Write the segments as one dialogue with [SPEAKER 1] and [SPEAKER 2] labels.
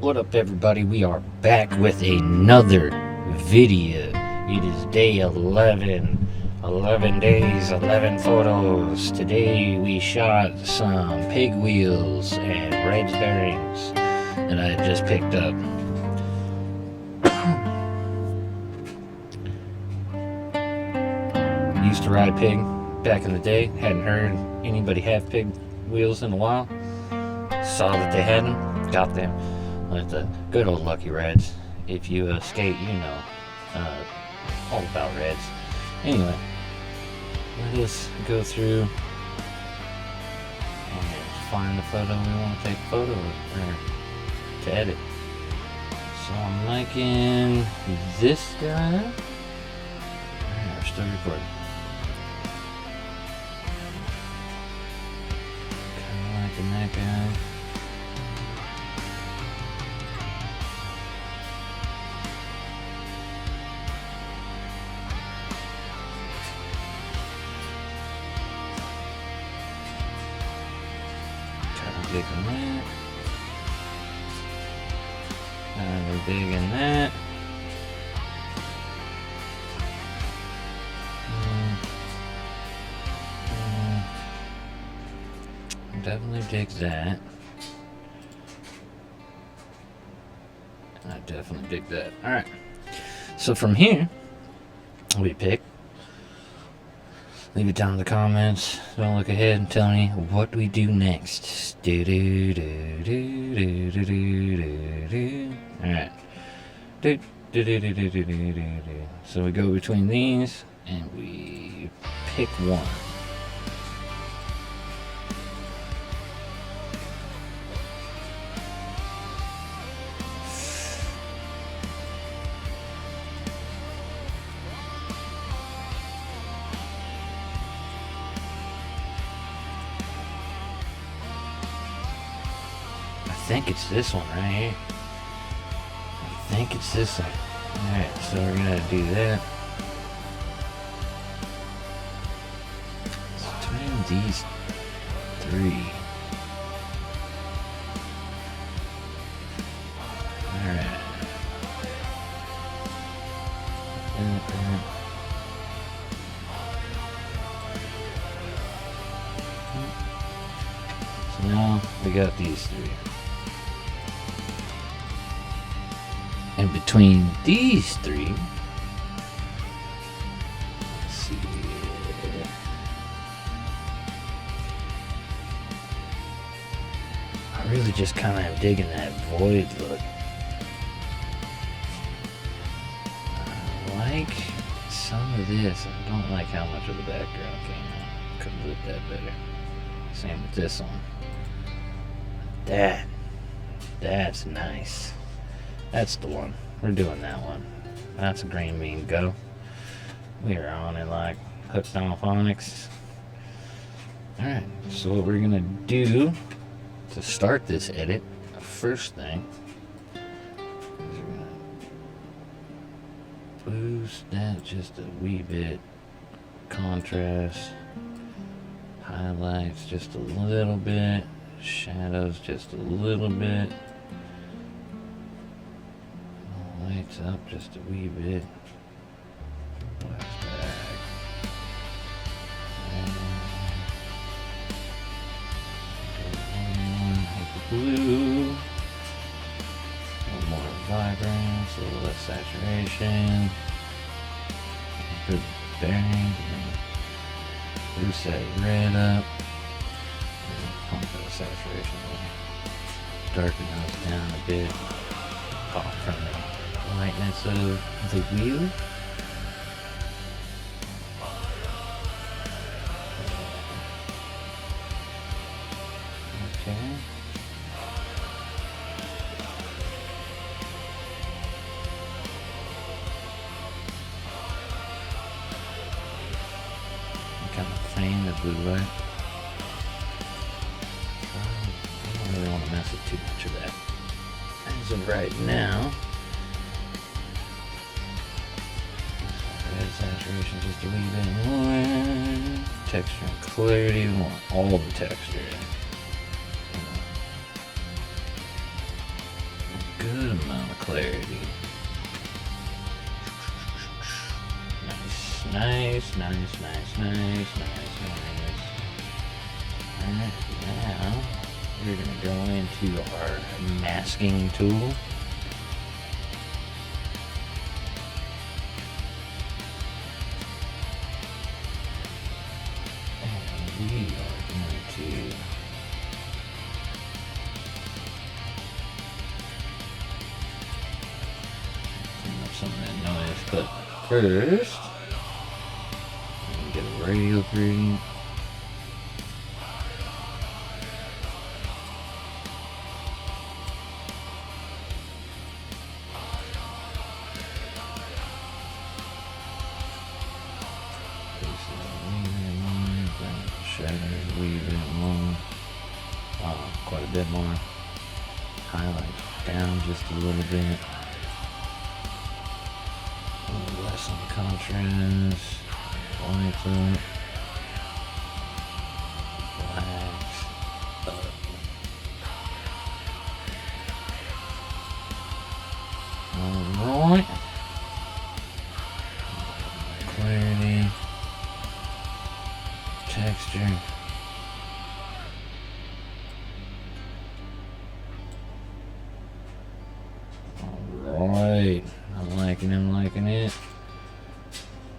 [SPEAKER 1] What up, everybody? We are back with another video. It is day 11. 11 days, 11 photos. Today we shot some pig wheels and red bearings that I had just picked up. Used to ride pig back in the day. Hadn't heard anybody have pig wheels in a while. Saw that they had them, got them. With the good old Lucky Reds. If you skate, you know all about reds. Anyway, let us go through and find the photo we want to take a photo of, or to edit. So I'm liking this guy. Alright, we're still recording. Kinda liking that guy. Digging that. We're digging that. Definitely dig that. I definitely dig that. Alright. So from here, we pick. Leave it down in the comments. Don't look ahead and tell me what we do next. Alright. So we go between these and we pick one. I think it's this one right here. I think it's this one. Alright, so we're gonna do that. So between these three. Alright. So now we got these three. And between these three, let's see, I really just kind of am digging that void look. I like some of this. I don't like how much of the background came out. Could have looked that better. Same with this one. That's nice. That's the one. We're doing that one. That's a green bean go. We are on it like hooked on phonics. Alright, so what we're gonna do to start this edit, first thing, is we're gonna boost that just a wee bit. Contrast. Highlights just a little bit. Shadows just a little bit. Lights up just a wee bit. Blue. A little more vibrance, a little less saturation. Good bearing. Boost that red up. Pump that saturation a little. Darken those down a bit. Pop from the lightness of the wheel. Okay. Kind of faint the blue light. I don't really want to mess with too much of that. As of right now, red saturation just a wee bit more. Texture and clarity, we want all the texture. good amount of clarity. Nice. Alright, now we're going to go into our masking tool. And we are going to clean up some of that noise, but first, get a radial gradient. Shadow, weave it more. Quite a bit more. Highlight down just a little bit. A little less on contrast. Lights up. Blacks up. Alright. Clarity. Texture. Alright. I'm liking it.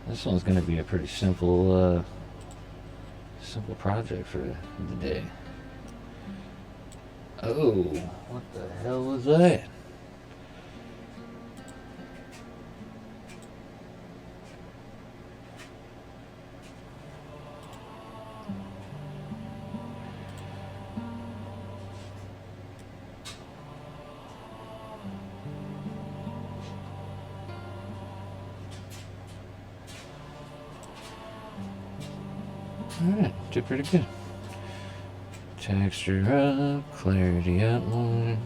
[SPEAKER 1] This one's going to be a pretty simple project for the day. Oh, what the hell was that? Alright, did pretty good. Texture up, clarity up more.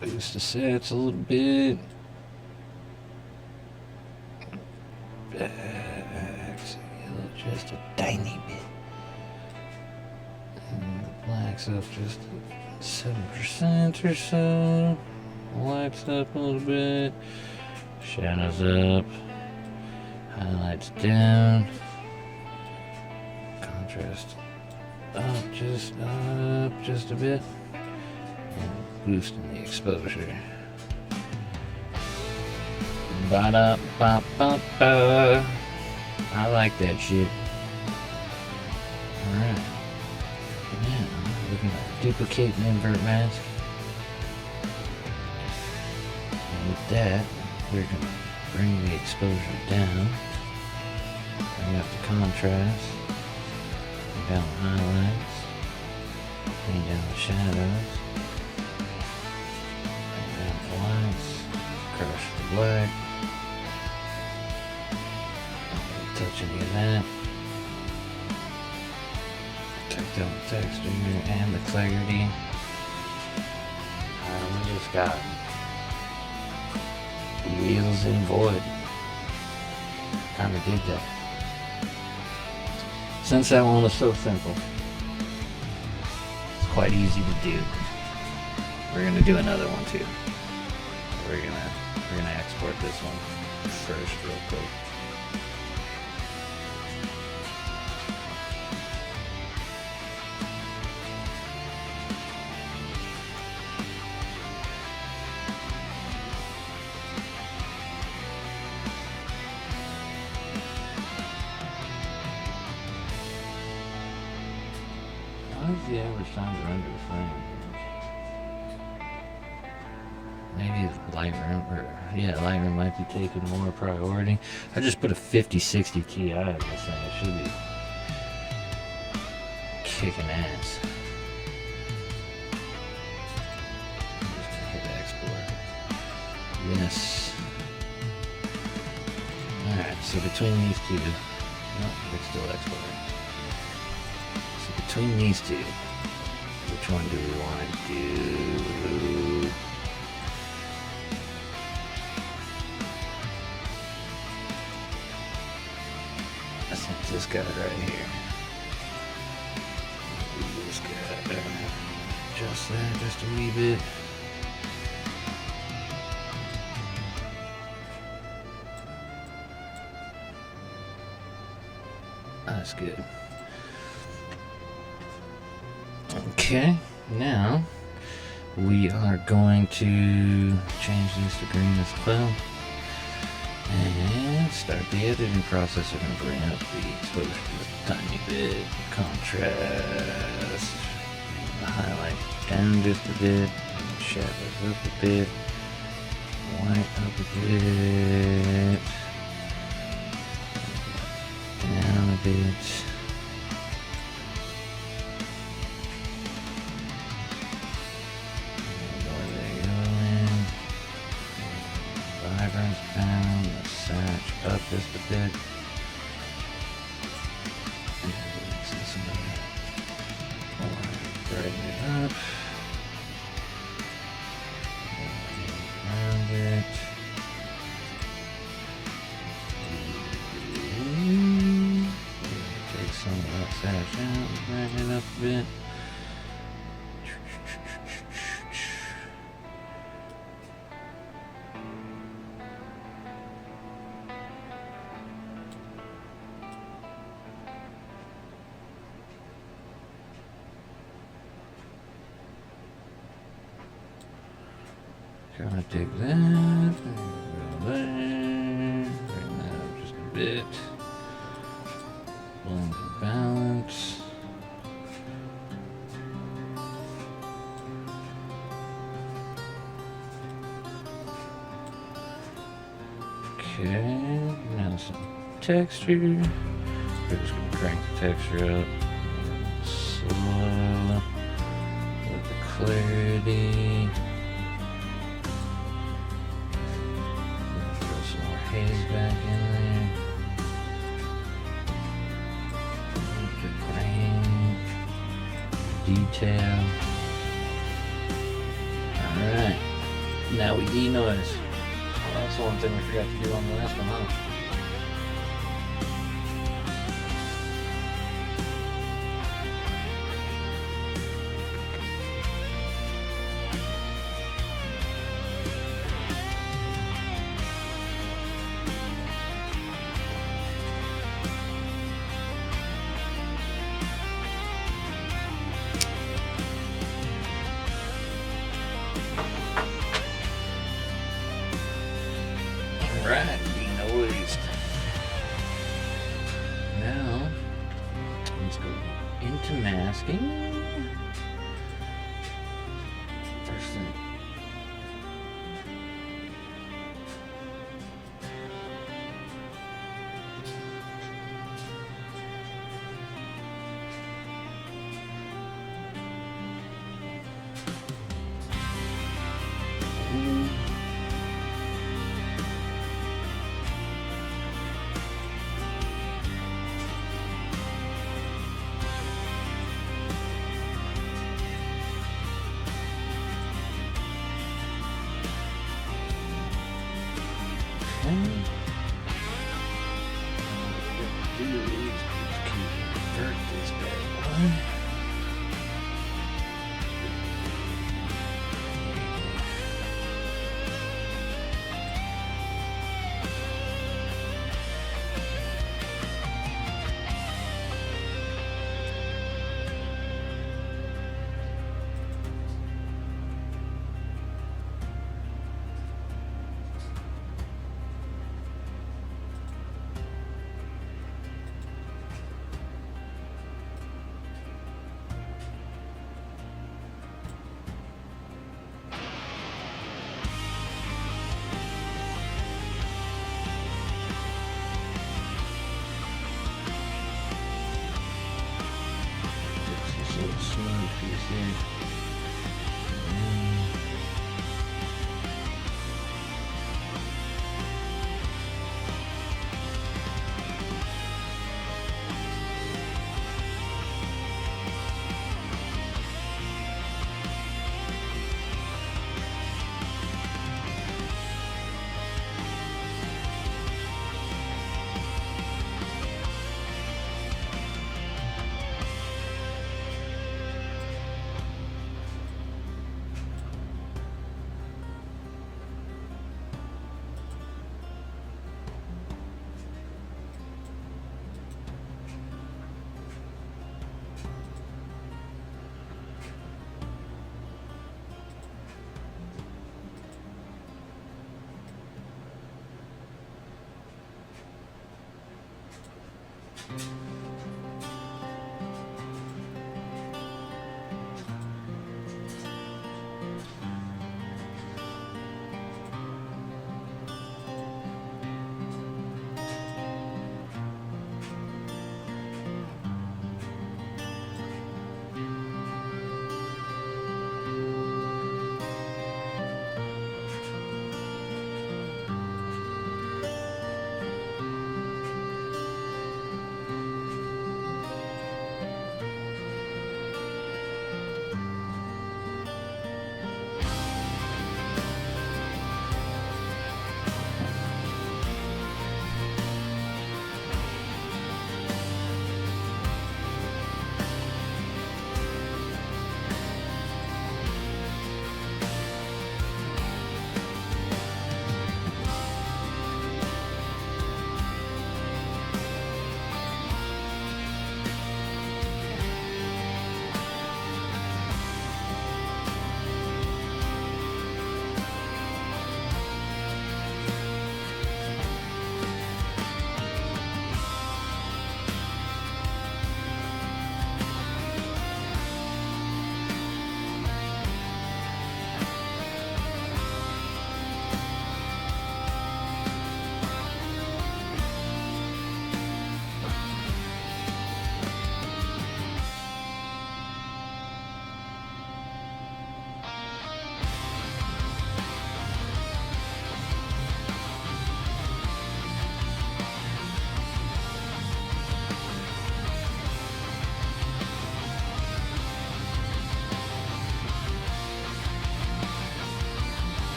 [SPEAKER 1] Boost the sets a little bit. Back just a tiny bit. And the blacks up just 7% or so. Lights up a little bit. Shadows up. Highlights down. Contrast up just a bit. And boosting the exposure. Ba-da-ba-ba-ba. I like that shit. Alright. Now, we're going to duplicate and invert mask. And with that, we're going to bring the exposure down. Bring up the contrast. Bring down the highlights. Bring down the shadows. Bring down the lights. Crush the black. Don't touch any of that. Cut down the texture and the clarity. We just got wheels in void. Kinda did that. Since that one was so simple, it's quite easy to do. We're gonna do another one too. We're gonna export this one first real quick. What is the average time to render a frame? Maybe Lightroom, Lightroom might be taking more priority. I just put a 50-60 Ti in this thing. It should be kicking ass. I'm just gonna hit export. Yes. Alright, so between these two, no, it's still exporting. Between these two, which one do we want to do? I think this guy right here. This guy. adjust that just a wee bit. That's good. Okay, now we are going to change this to green as well and start the editing process. We're going to bring up the exposure just a tiny bit, contrast, the highlight down just a bit, shadows up a bit, white up a bit, down a bit. Vibrance down, the satch up just a bit. Brighten it up. Around it. Take some of that satch out and brighten it up a bit. Gonna take that, go there, bring that up just a bit, blend and balance. Okay, now some texture. We're just gonna crank the texture up slow with the clarity. Haze back in there. The grain, detail. Alright, now we denoise. Well, that's the one thing we forgot to do on the last one, huh? Alright, denoised. Now, let's go into masking. First thing. Convert this bad boy. Smooth piece here.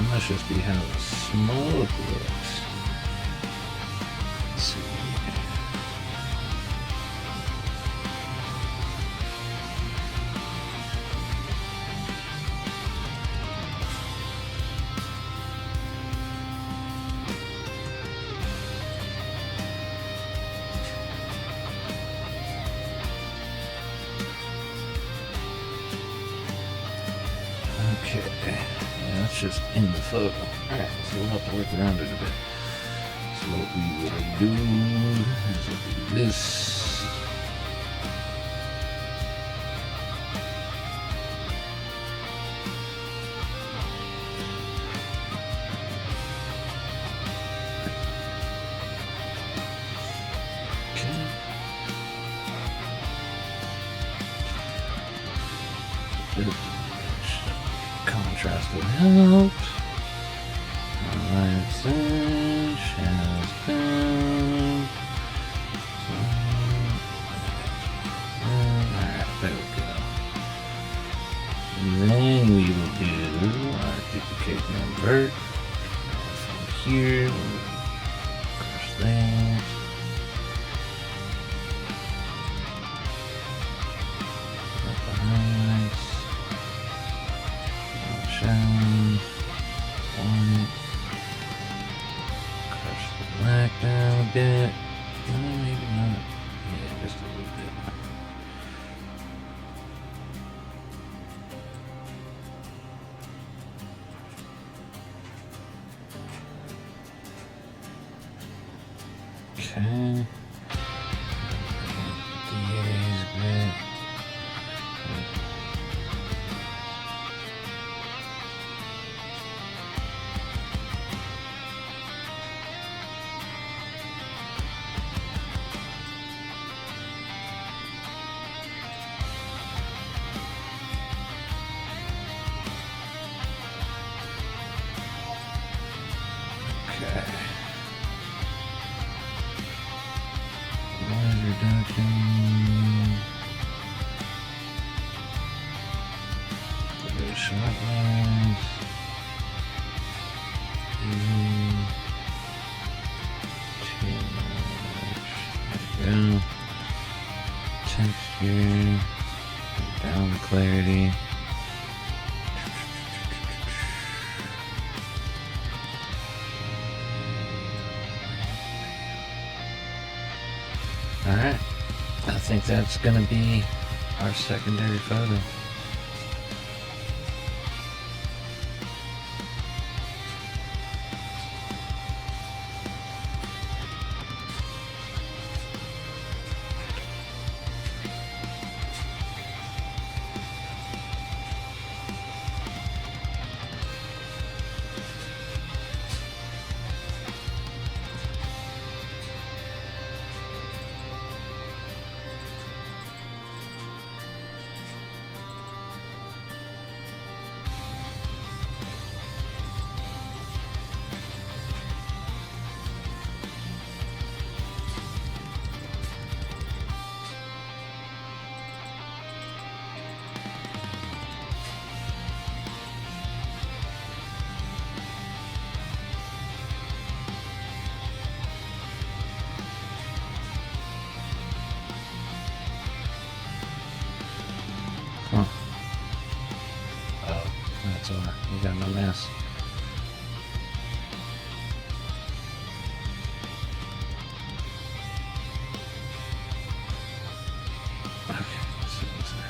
[SPEAKER 1] Must just be how the smoke looks. Let's see. Okay. That's just in the photo. Alright, so we'll have to work around it a bit. So what we will do is we'll do this. Okay. Contrast will help. Alright, has been. Alright, there we go. And then we will do our duplicate and invert. From here, we'll crush that. Crush the black down a bit. Maybe not. Yeah, just a little bit. Okay. DA's a bit. Okay. Noise reduction. Very short lines. Too much. There we go. Texture. Down the clarity. Alright, I think that's gonna be our secondary photo. mess. Okay, let's see what's there.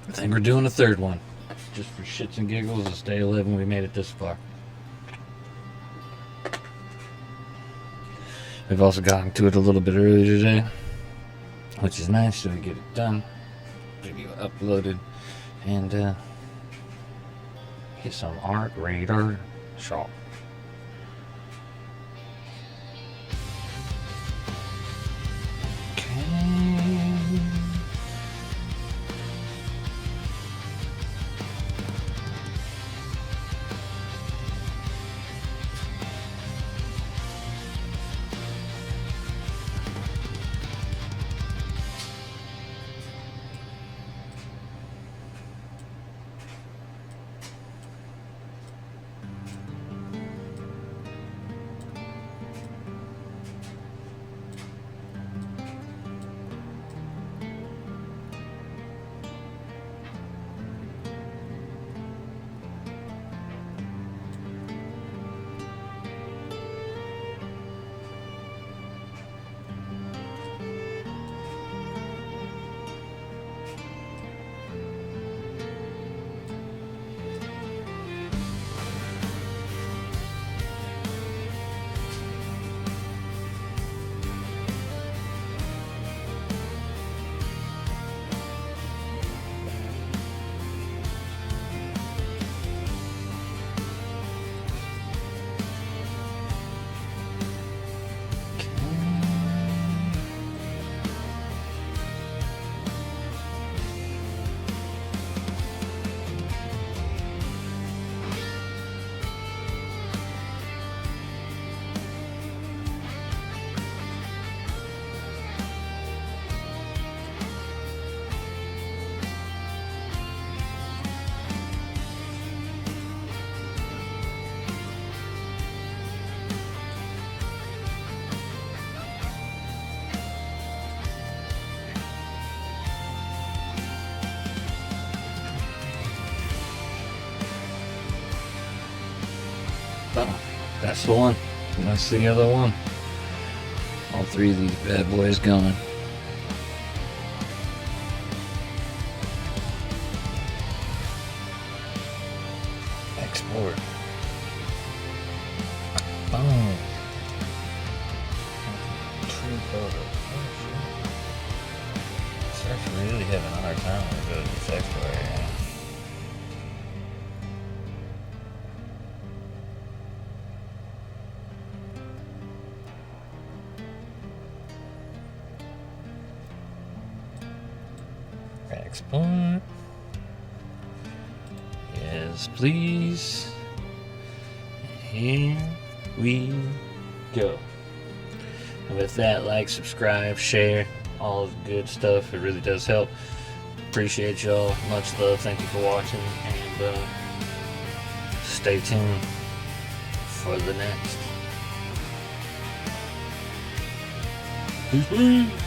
[SPEAKER 1] I think we're doing a third one. Just for shits and giggles, it's day 11. We made it this far. We've also gotten to it a little bit earlier today, which is nice, so we get it done, video uploaded, and get some art radar shop. Oh, that's the one. That's the other one. All three of these bad boys going. Export. Boom. True photo. It's actually really having a hard time when it goes to this export area. Export. Yes, please. Here we go. And with that, like, subscribe, share, all the good stuff. It really does help. Appreciate y'all. Much love. Thank you for watching. And stay tuned for the next. Peace.